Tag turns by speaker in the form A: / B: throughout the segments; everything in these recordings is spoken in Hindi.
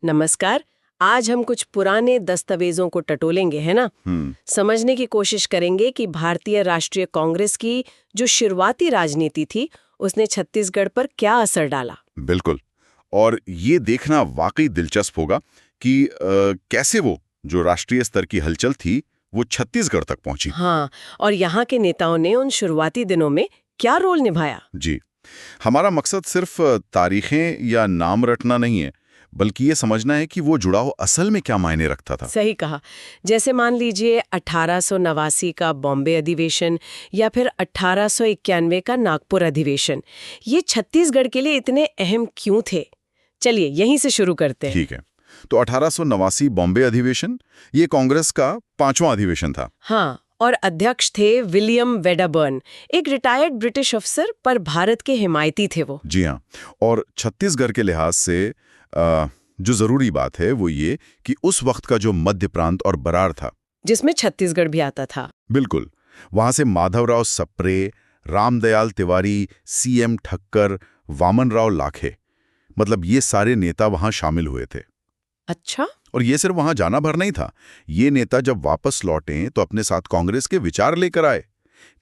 A: नमस्कार। आज हम कुछ पुराने दस्तावेजों को टटोलेंगे, है ना? समझने की कोशिश करेंगे कि भारतीय राष्ट्रीय कांग्रेस की जो शुरुआती राजनीति थी उसने छत्तीसगढ़ पर क्या असर डाला।
B: बिल्कुल। और ये देखना वाकई दिलचस्प होगा कि कैसे वो जो राष्ट्रीय स्तर की हलचल थी वो छत्तीसगढ़ तक पहुंची।
A: हाँ, और यहाँ के नेताओं ने उन शुरुआती दिनों में क्या रोल निभाया।
B: जी, हमारा मकसद सिर्फ तारीखें या नाम रटना नहीं है, बल्कि ये समझना है कि वो जुड़ाव असल में क्या मायने रखता था।
A: सही कहा। जैसे मान लीजिए 1889 का बॉम्बे अधिवेशन या फिर 1891 का नागपुर अधिवेशन, ये छत्तीसगढ़ के लिए इतने अहम क्यों थे? चलिए यहीं से शुरू करते हैं।
B: ठीक है, तो 1889 बॉम्बे अधिवेशन ये कांग्रेस का 5वां अधिवेशन था।
A: हाँ, और अध्यक्ष थे विलियम वेडाबर्न, एक रिटायर्ड ब्रिटिश अफसर पर भारत के हिमायती थे वो।
B: जी हाँ, और छत्तीसगढ़ के लिहाज से जो जरूरी बात है वो ये कि उस वक्त का जो मध्य प्रांत और बरार था,
A: जिसमें छत्तीसगढ़ भी आता था।
B: बिल्कुल, वहां से माधवराव सप्रे, रामदयाल तिवारी, सीएम ठक्कर, वामनराव लाखे, मतलब ये सारे नेता वहां शामिल हुए थे।
A: अच्छा।
B: और ये सिर्फ वहां जाना भर नहीं था, ये नेता जब वापस लौटे तो अपने साथ कांग्रेस के विचार लेकर आए।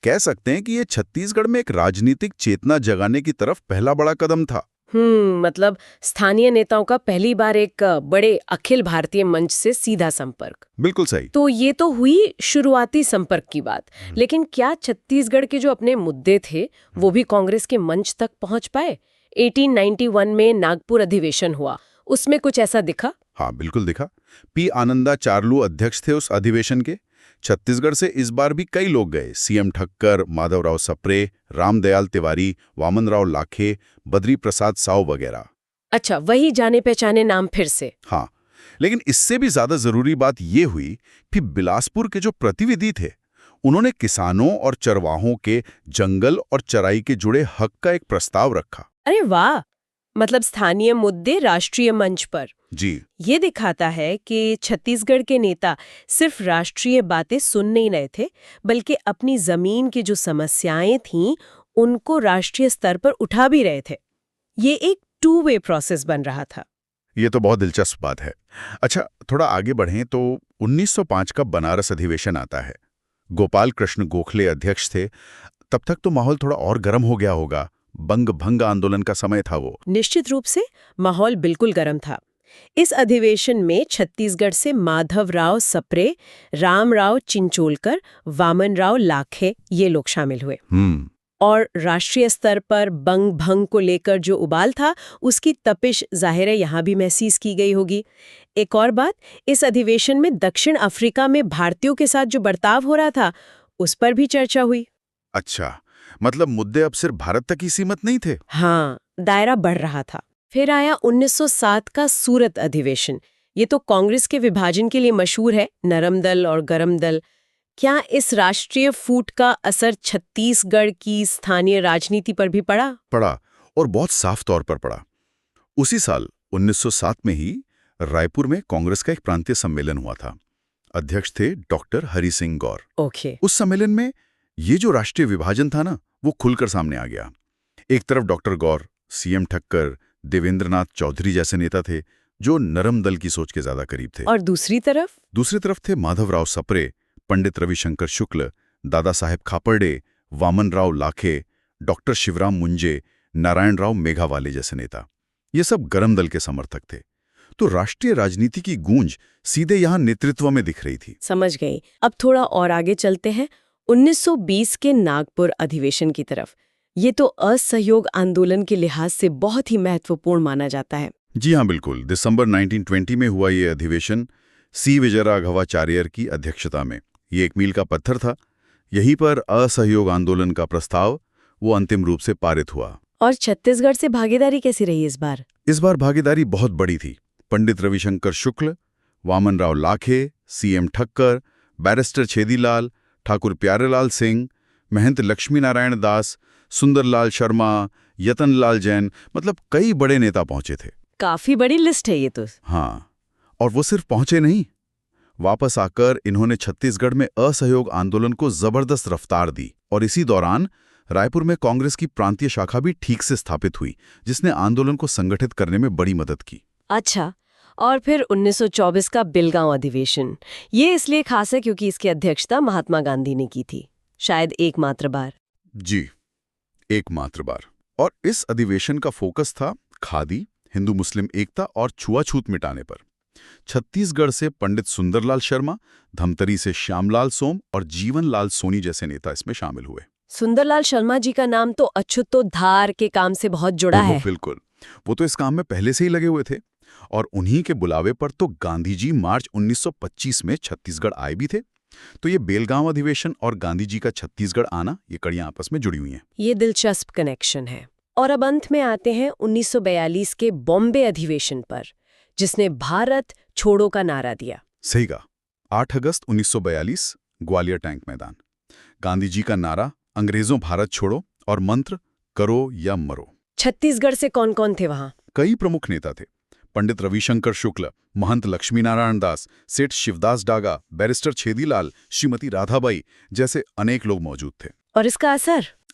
B: कह सकते हैं कि ये छत्तीसगढ़ में एक राजनीतिक चेतना जगाने की तरफ पहला बड़ा कदम था।
A: मतलब स्थानीय नेताओं का पहली बार एक बड़े अखिल भारतीय मंच से सीधा संपर्क।
B: बिल्कुल सही।
A: तो ये तो हुई शुरुआती संपर्क की बात, लेकिन क्या छत्तीसगढ़ के जो अपने मुद्दे थे वो भी कांग्रेस के मंच तक पहुंच पाए? 1891 में नागपुर अधिवेशन हुआ, उसमें कुछ ऐसा दिखा?
B: हाँ, बिल्कुल दिखा। पी आनंदाचार्लू अध्यक्ष थे उस अधिवेशन के। छत्तीसगढ़ से इस बार भी कई लोग गए, सीएम ठक्कर, माधवराव सप्रे, रामदयाल तिवारी, वामनराव लाखे, बद्री प्रसाद साव वगैरह।
A: अच्छा, वही जाने पहचाने नाम फिर से।
B: हाँ, लेकिन इससे भी ज्यादा जरूरी बात ये हुई कि बिलासपुर के जो प्रतिनिधि थे उन्होंने किसानों और चरवाहों के जंगल और चराई के जुड़े हक का एक प्रस्ताव रखा।
A: अरे वाह, मतलब स्थानीय मुद्दे राष्ट्रीय मंच पर।
B: जी,
A: ये दिखाता है कि छत्तीसगढ़ के नेता सिर्फ राष्ट्रीय बातें सुन नहीं रहे थे, बल्कि अपनी जमीन की जो समस्याएं थीं उनको राष्ट्रीय स्तर पर उठा भी रहे थे। ये एक टू वे प्रोसेस बन रहा था।
B: ये तो बहुत दिलचस्प बात है। अच्छा, थोड़ा आगे बढ़ें तो 1905 का बनारस अधिवेशन आता है। गोपाल कृष्ण गोखले अध्यक्ष थे। तब तक तो माहौल थोड़ा और गर्म हो गया होगा। बंग भंग आंदोलन का समय था वो।
A: निश्चित रूप से माहौल बिल्कुल गर्म था। इस अधिवेशन में छत्तीसगढ़ से माधवराव सप्रे, रामराव चिंचोलकर, वामनराव लाखे ये लोग शामिल हुए। और राष्ट्रीय स्तर पर बंग भंग को लेकर जो उबाल था उसकी तपिश जाहिर है यहाँ भी महसूस की गई होगी। एक और बात, इस अधिवेशन में दक्षिण अफ्रीका में भारतीयों के साथ जो बर्ताव हो रहा था उस पर भी चर्चा हुई।
B: अच्छा, मतलब मुद्दे अब सिर्फ भारत तक ही सीमित नहीं थे।
A: हाँ, दायरा बढ़ रहा था। फिर आया 1907 का सूरत अधिवेशन। ये तो कांग्रेस के विभाजन के लिए मशहूर है, नरम दल और गरम दल। क्या इस राष्ट्रीय फूट का असर छत्तीसगढ़ की स्थानीय राजनीति पर भी पड़ा?
B: पड़ा, और बहुत साफ तौर पर पड़ा। उसी साल 1907 में ही रायपुर में कांग्रेस का एक प्रांतीय सम्मेलन हुआ था। अध्यक्ष थे डॉक्टर हरि सिंह गौर।
A: ओके।
B: उस सम्मेलन में ये जो राष्ट्रीय विभाजन था ना, वो खुलकर सामने आ गया। एक तरफ डॉक्टर गौर, सीएम ठक्कर, देवेंद्रनाथ चौधरी जैसे नेता थे जो नरम दल की सोच के ज्यादा करीब थे।
A: और दूसरी तरफ
B: थे माधवराव सप्रे, पंडित रविशंकर शुक्ल, दादा साहेब खापर्डे, वामनराव लाखे, डॉक्टर शिवराम मुंजे, नारायणराव मेघावाले जैसे नेता। ये सब गरम दल के समर्थक थे। तो राष्ट्रीय राजनीति की गूंज सीधे यहाँ नेतृत्व में दिख रही थी।
A: समझ गई। अब थोड़ा और आगे चलते हैं 1920 के नागपुर अधिवेशन की तरफ। ये तो असहयोग आंदोलन के लिहाज से बहुत ही महत्वपूर्ण माना जाता है।
B: जी हाँ, बिल्कुल। दिसंबर 1920 में हुआ ये अधिवेशन सी विजयराघवाचार्यर की अध्यक्षता में। ये एक मील का पत्थर था। यहीं पर असहयोग आंदोलन का प्रस्ताव वो अंतिम रूप से पारित हुआ।
A: और छत्तीसगढ़ से भागीदारी कैसी रही इस बार?
B: इस बार भागीदारी बहुत बड़ी थी। पंडित रविशंकर शुक्ल, वामनराव लाखे, सीएम ठक्कर, बैरिस्टर छेदीलाल, ठाकुर प्यारेलाल सिंह, महंत लक्ष्मी नारायण दास, सुंदरलाल शर्मा, यतनलाल जैन, मतलब कई बड़े नेता पहुंचे थे।
A: काफी बड़ी लिस्ट है ये तो।
B: हाँ, और वो सिर्फ पहुंचे नहीं, वापस आकर इन्होंने छत्तीसगढ़ में असहयोग आंदोलन को जबरदस्त रफ्तार दी। और इसी दौरान रायपुर में कांग्रेस की प्रांतीय शाखा भी ठीक से स्थापित हुई, जिसने आंदोलन को संगठित करने में बड़ी मदद की।
A: अच्छा, और फिर 1924 का बेलगांव अधिवेशन। ये इसलिए खास है क्योंकि इसकी अध्यक्षता महात्मा गांधी ने की थी, शायद एकमात्र बार।
B: जी, एकमात्र बार। और इस अधिवेशन का फोकस था खादी, हिंदू मुस्लिम एकता और छुआछूत मिटाने पर। छत्तीसगढ़ से पंडित सुंदरलाल शर्मा, धमतरी से श्यामलाल सोम और जीवनलाल सोनी जैसे नेता इसमें शामिल हुए।
A: सुंदरलाल शर्मा जी का नाम तो अछूतोद्धार के काम से बहुत जुड़ा है।
B: बिल्कुल, वो तो इस काम में पहले से ही लगे हुए थे। और उन्हीं के बुलावे पर तो गांधी जी मार्च 1925 में छत्तीसगढ़ आए भी थे। तो ये बेलगांव अधिवेशन और गांधी जी का छत्तीसगढ़ आना, ये कड़ियां आपस में जुड़ी हुई हैं।
A: ये दिलचस्प कनेक्शन है। और अब अंत में आते हैं 1942 के बॉम्बे अधिवेशन पर, जिसने भारत छोड़ो का नारा दिया।
B: सही कहा। 8 अगस्त 1942, ग्वालियर टैंक मैदान। गांधी जी का नारा अंग्रेजों भारत छोड़ो और मंत्र करो या मरो।
A: छत्तीसगढ़ से कौन कौन थे वहां?
B: कई प्रमुख नेता थे। पंडित रविशंकर शुक्ल, महंत लक्ष्मीनारायण दास, सेठ शिवदास डागा, बैरिस्टर छेदीलाल, श्रीमती राधाबाई जैसे अनेक लोग मौजूद थे।
A: और इसका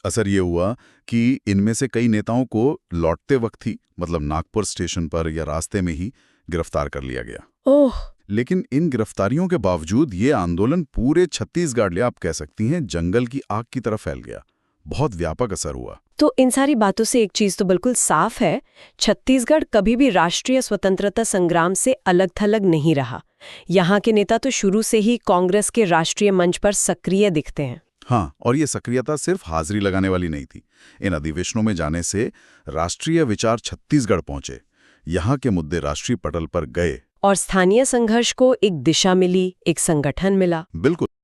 A: असर
B: ये हुआ कि इनमें से कई नेताओं को लौटते वक्त ही, मतलब नागपुर स्टेशन पर या रास्ते में ही गिरफ्तार कर लिया गया।
A: ओह,
B: लेकिन इन गिरफ्तारियों के बावजूद ये आंदोलन पूरे छत्तीसगढ़ ले, आप कह सकती हैं, जंगल की आग की तरह फैल गया। बहुत व्यापक असर हुआ।
A: तो इन सारी बातों से एक चीज तो बिल्कुल साफ है, छत्तीसगढ़ कभी भी राष्ट्रीय स्वतंत्रता संग्राम से अलग थलग नहीं रहा। यहाँ के नेता तो शुरू से ही कांग्रेस के राष्ट्रीय मंच पर सक्रिय दिखते हैं।
B: हाँ, और ये सक्रियता सिर्फ हाजिरी लगाने वाली नहीं थी। इन अधिवेशनों में जाने से राष्ट्रीय विचार छत्तीसगढ़ पहुंचे, यहाँ के मुद्दे राष्ट्रीय पटल पर गए
A: और स्थानीय संघर्ष को एक दिशा मिली, एक संगठन मिला।
B: बिल्कुल।